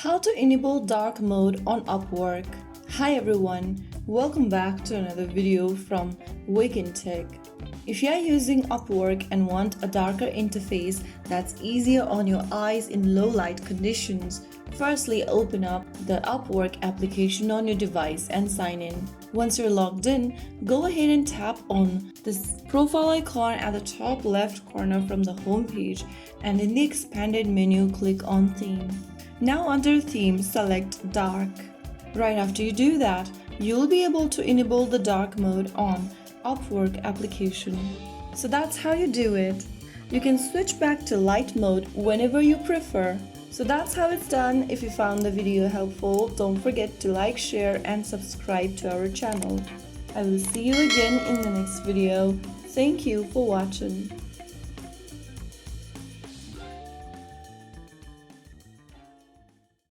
How to enable dark mode on Upwork. Hi everyone, welcome back to another video from Wake&Tech. If you are using Upwork and want a darker interface that's easier on your eyes in low light conditions, firstly open up the Upwork application on your device and sign in. Once you're logged in, go ahead and tap on this profile icon at the top left corner from the home page, and in the expanded menu click on Theme. Now under Theme, select Dark. Right after you do that, you'll be able to enable the dark mode on Upwork application. So that's how you do it. You can switch back to light mode whenever you prefer. So that's how it's done. If you found the video helpful, don't forget to like, share and subscribe to our channel. I will see you again in the next video. Thank you for watching.